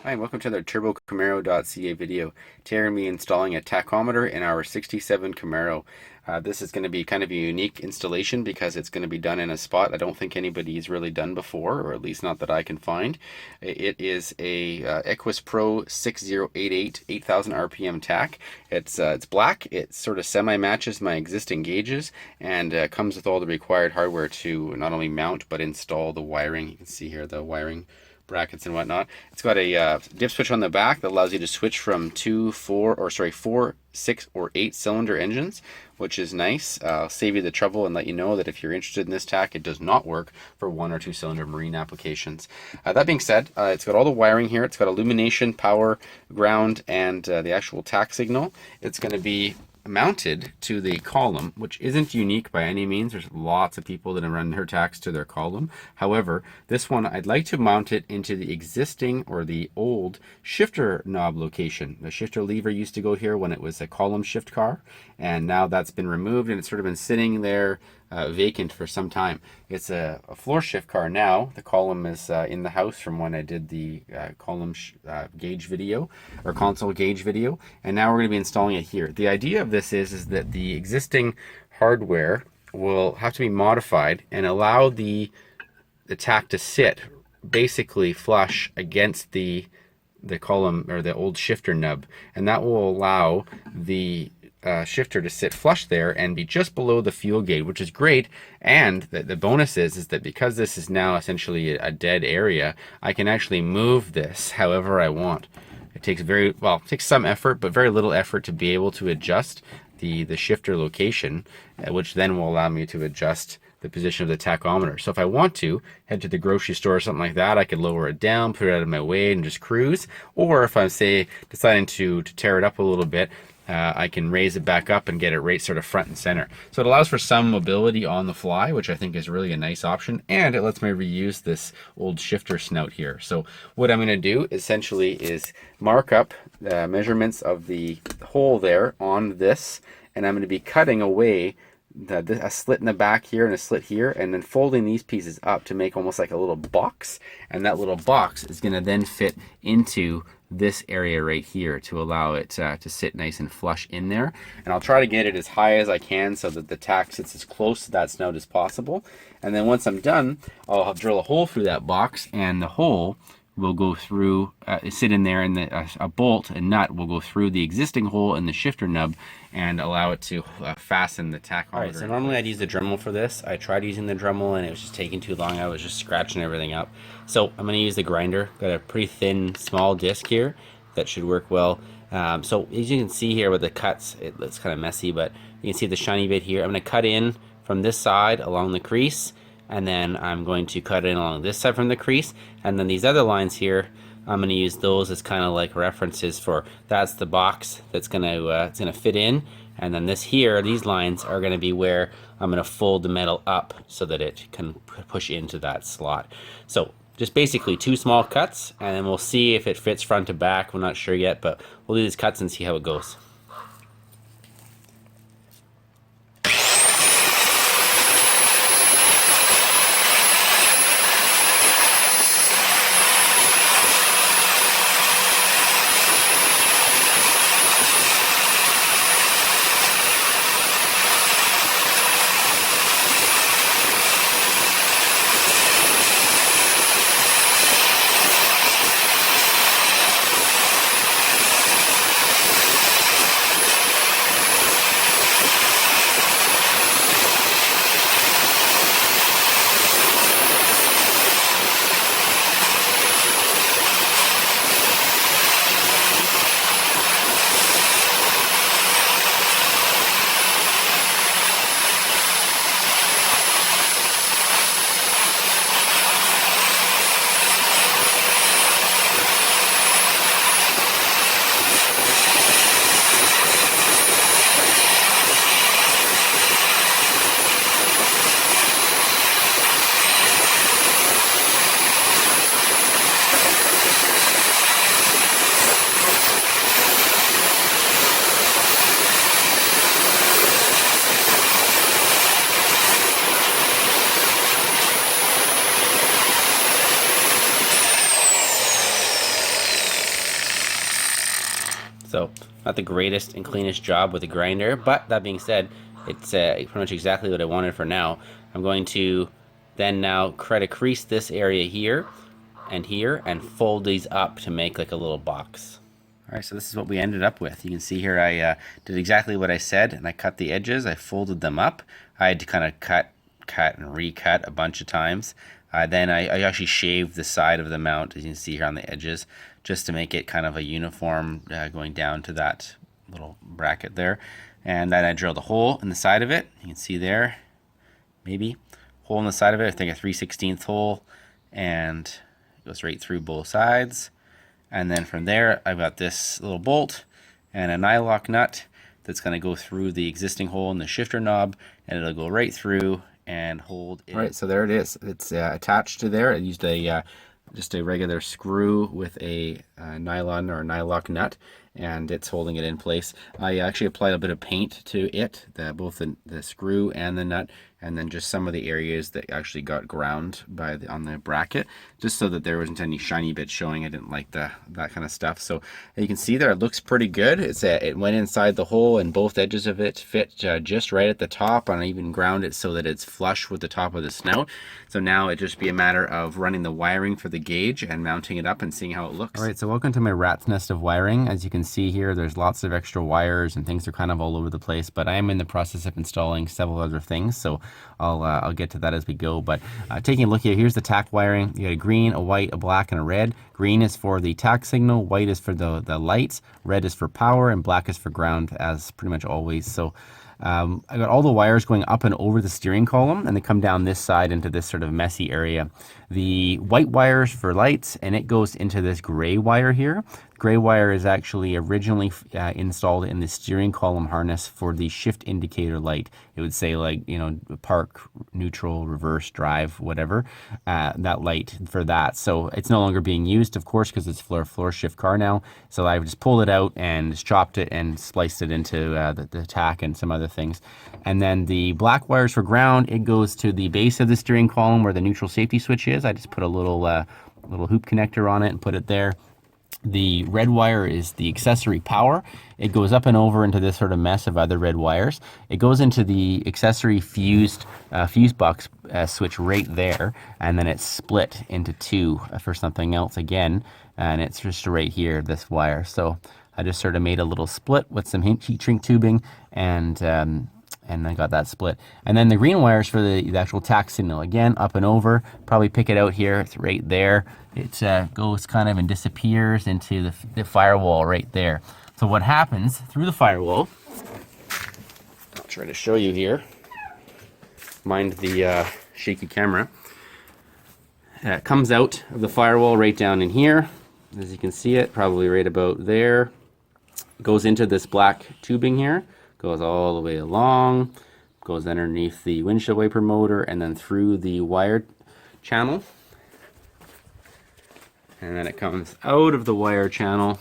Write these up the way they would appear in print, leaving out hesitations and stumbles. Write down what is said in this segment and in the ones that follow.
Hi, and welcome to the turbocamaro.ca video. Today we're going to be installing a tachometer in our 67 Camaro. This is going to be kind of a unique installation because it's going to be done in a spot I don't think anybody's really done before, or at least not that I can find. It is a Equus Pro 6088 8000 RPM tach. It's black. It sort of semi-matches my existing gauges and comes with all the required hardware to not only mount but install the wiring. You can see here the wiring brackets and whatnot. It's got a dip switch on the back that allows you to switch from 4, 6, or 8 cylinder engines, which is nice. I'll save you the trouble and let you know that if you're interested in this tach, it does not work for 1 or 2 cylinder marine applications. That being said, it's got all the wiring here. It's got illumination, power, ground, and the actual tach signal. It's going to be mounted to the column, which isn't unique by any means. There's lots of people that run their tachs to their column. However, this one I'd like to mount it into the existing or the old shifter knob location. The shifter lever used to go here when it was a column shift car, and now that's been removed and it's sort of been sitting there vacant for some time. It's a floor shift car now. The column is in the house from when I did the column gauge video or console gauge video, and now we're going to be installing it here. The idea of this is that the existing hardware will have to be modified and allow the tach to sit basically flush against the column or the old shifter nub, and that will allow the shifter to sit flush there and be just below the fuel gauge, which is great. And the bonus is that because this is now essentially a dead area, I can actually move this however I want. It takes it takes some effort, but very little effort to be able to adjust the shifter location, which then will allow me to adjust the position of the tachometer. So if I want to head to the grocery store or something like that, I could lower it down, put it out of my way, and just cruise. Or if I'm, say, deciding to tear it up a little bit, I can raise it back up and get it right sort of front and center. So it allows for some mobility on the fly, which I think is really a nice option, and it lets me reuse this old shifter snout here. So what I'm going to do essentially is mark up the measurements of the hole there on this, and I'm going to be cutting away a slit in the back here and a slit here, and then folding these pieces up to make almost like a little box, and that little box is going to then fit into this area right here to allow it to sit nice and flush in there. And I'll try to get it as high as I can so that the tach sits as close to that snout as possible. And then once I'm done, I'll drill a hole through that box, and the hole will go through, sit in there, and a bolt and nut will go through the existing hole in the shifter nub and allow it to fasten the tachometer. Alright, so normally I'd use the Dremel for this. I tried using the Dremel and it was just taking too long. I was just scratching everything up. So I'm going to use the grinder. Got a pretty thin, small disc here that should work well. So as you can see here with the cuts, it looks kind of messy, but you can see the shiny bit here. I'm going to cut in from this side along the crease, and then I'm going to cut in along this side from the crease, and then these other lines here, I'm going to use those as kind of like references for that's the box that's going to it's going to fit in, and then this here, these lines are going to be where I'm going to fold the metal up so that it can push into that slot. So just basically 2 small cuts, and then we'll see if it fits front to back. We're not sure yet, but we'll do these cuts and see how it goes. Not the greatest and cleanest job with the grinder, but that being said, it's pretty much exactly what I wanted for now. I'm going to then now try to crease this area here and fold these up to make like a little box. All right, so this is what we ended up with. You can see here I did exactly what I said, and I cut the edges. I folded them up. I had to kind of cut and recut a bunch of times. Then I actually shaved the side of the mount, as you can see here on the edges, just to make it kind of a uniform going down to that little bracket there. And then I drilled a hole in the side of it. You can see there, maybe, hole in the side of it. I think a 3/16 hole, and it goes right through both sides. And then from there, I've got this little bolt and a nylock nut that's going to go through the existing hole in the shifter knob, and it'll go right through and hold it. All right, so there it is. It's attached to there. I used a just a regular screw with a nylon or a nylock nut, and it's holding it in place. I actually applied a bit of paint to it, both the screw and the nut, and then just some of the areas that actually got ground on the bracket, just so that there wasn't any shiny bits showing. I didn't like that kind of stuff. So you can see there, it looks pretty good. It went inside the hole, and both edges of it fit just right at the top, and I even ground it so that it's flush with the top of the snout. So now it'd just be a matter of running the wiring for the gauge and mounting it up and seeing how it looks. All right, so welcome to my rat's nest of wiring. As you can see here, there's lots of extra wires and things are kind of all over the place, but I am in the process of installing several other things, so I'll get to that as we go. But taking a look here, here's the tach wiring. You got a green, a white, a black, and a red. Green is for the tach signal, white is for the lights, red is for power, and black is for ground, as pretty much always. So I got all the wires going up and over the steering column, and they come down this side into this sort of messy area. The white wires for lights, and it goes into this gray wire here. Gray wire is actually originally installed in the steering column harness for the shift indicator light. It would say, like, you know, park, neutral, reverse, drive, whatever, that light for that. So it's no longer being used, of course, because it's a floor shift car now. So I just pulled it out and just chopped it and spliced it into the tach and some other things. And then the black wires for ground, it goes to the base of the steering column where the neutral safety switch is. I just put a little hoop connector on it and put it there. The red wire is the accessory power. It goes up and over into this sort of mess of other red wires. It goes into the accessory fuse box switch right there, and then it's split into two for something else again, and it's just right here, this wire. So I just sort of made a little split with some heat shrink tubing, and I got that split. And then the green wires for the actual tach signal, again, up and over. Probably pick it out here, it's right there. It goes kind of and disappears into the firewall right there. So what happens through the firewall, I'll try to show you here. Mind the shaky camera. It comes out of the firewall right down in here. As you can see it, probably right about there. Goes into this black tubing here. Goes all the way along, goes underneath the windshield wiper motor, and then through the wired channel. And then it comes out of the wire channel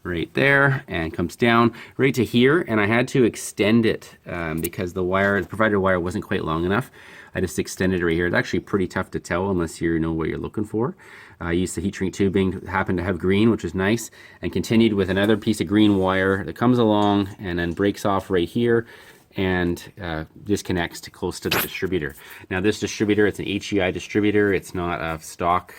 right there and comes down right to here. And I had to extend it because the provided wire wasn't quite long enough. I just extended it right here. It's actually pretty tough to tell unless you know what you're looking for. I used the heat shrink tubing, happened to have green, which was nice, and continued with another piece of green wire that comes along and then breaks off right here and disconnects close to the distributor. Now this distributor, it's an HEI distributor. It's not a stock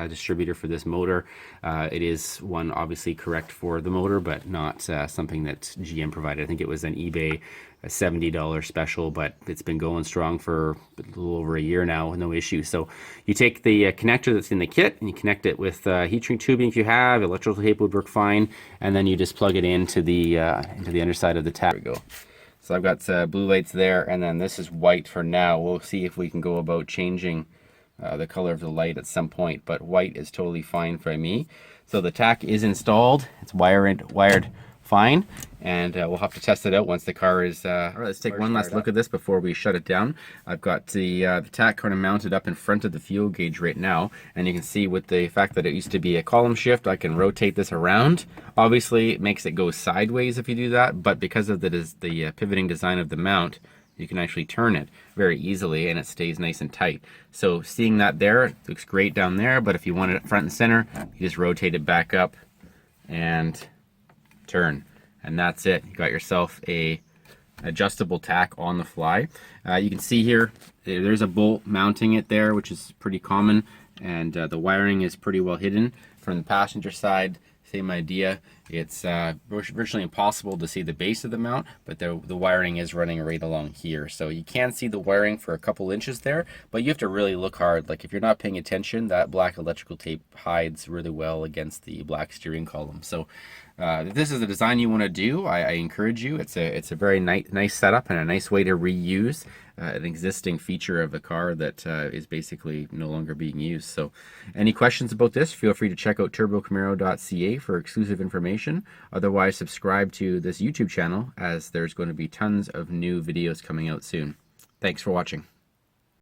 distributor for this motor. It is one obviously correct for the motor, but not something that GM provided. I think it was an eBay a $70 special, but it's been going strong for a little over a year now, no issue. So you take the connector that's in the kit and you connect it with heat shrink tubing if you have. Electrical tape would work fine, and then you just plug it into the underside of the tap. There we go. So I've got blue lights there, and then this is white for now. We'll see if we can go about changing the color of the light at some point, but white is totally fine for me. So the tach is installed. It's wired fine, and we'll have to test it out once the car is all right, let's take one last look at this before we shut it down. I've got the tach kind of mounted up in front of the fuel gauge right now, and you can see with the fact that it used to be a column shift, I can rotate this around. Obviously it makes it go sideways if you do that, but because of the pivoting design of the mount, you can actually turn it very easily and it stays nice and tight. So seeing that there, it looks great down there, but if you want it front and center, you just rotate it back up and turn. and that's it. You got yourself a adjustable tach on the fly. You can see here there's a bolt mounting it there, which is pretty common, and the wiring is pretty well hidden. From the passenger side, same idea. It's virtually impossible to see the base of the mount, but the wiring is running right along here. So you can see the wiring for a couple inches there, but you have to really look hard. Like if you're not paying attention, that black electrical tape hides really well against the black steering column. So if this is a design you want to do, I encourage you. It's a very nice setup and a nice way to reuse an existing feature of a car that is basically no longer being used. So any questions about this, feel free to check out turbocamaro.ca for exclusive information. Otherwise, subscribe to this YouTube channel, as there's going to be tons of new videos coming out soon. Thanks for watching.